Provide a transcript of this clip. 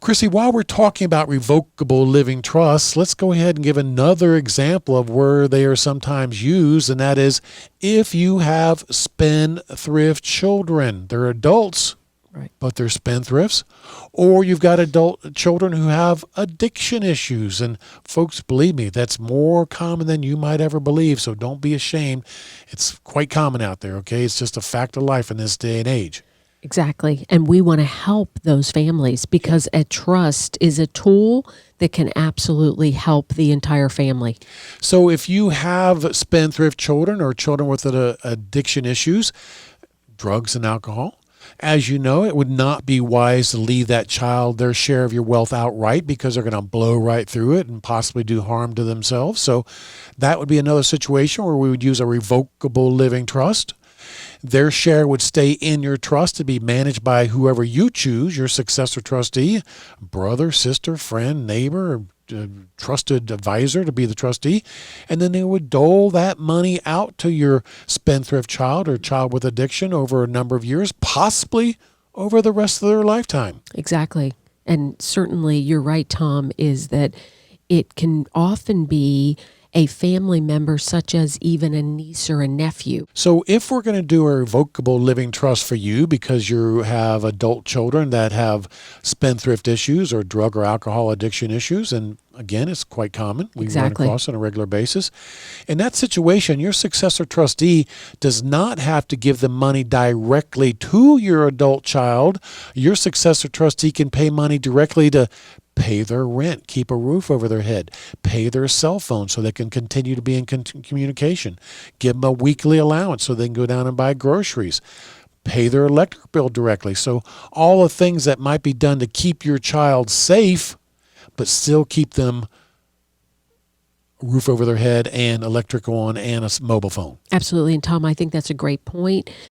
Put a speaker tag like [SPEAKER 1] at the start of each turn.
[SPEAKER 1] Chrissy, while we're talking about revocable living trusts, let's go ahead and give another example of where they are sometimes used, and that is if you have spendthrift children. They're adults,
[SPEAKER 2] Right.
[SPEAKER 1] but they're spendthrifts. Or you've got adult children who have addiction issues. And folks, believe me, that's more common than you might ever believe, so don't be ashamed. It's quite common out there, okay? It's just a fact of life in this day and age.
[SPEAKER 2] Exactly. And we want to help those families because a trust is a tool that can absolutely help the entire family.
[SPEAKER 1] So if you have spendthrift children or children with addiction issues, drugs and alcohol, as you know, it would not be wise to leave that child their share of your wealth outright because they're going to blow right through it and possibly do harm to themselves. So that would be another situation where we would use a revocable living trust. Their share would stay in your trust to be managed by whoever you choose, your successor trustee, brother, sister, friend, neighbor, trusted advisor to be the trustee. And then they would dole that money out to your spendthrift child or child with addiction over a number of years, possibly over the rest of their lifetime.
[SPEAKER 2] Exactly. And certainly you're right, Tom, is that it can often be a family member, such as even a niece or a nephew.
[SPEAKER 1] So if we're going to do a revocable living trust for you because you have adult children that have spendthrift issues or drug or alcohol addiction issues, and again, it's quite common. We run across on a regular basis. In that situation, your successor trustee does not have to give the money directly to your adult child. Your successor trustee can pay money directly to pay their rent, keep a roof over their head, pay their cell phone so they can continue to be in communication, give them a weekly allowance so they can go down and buy groceries, pay their electric bill directly. So all the things that might be done to keep your child safe, but still keep them roof over their head and electric on and a mobile phone.
[SPEAKER 2] Absolutely. And Tom, I think that's a great point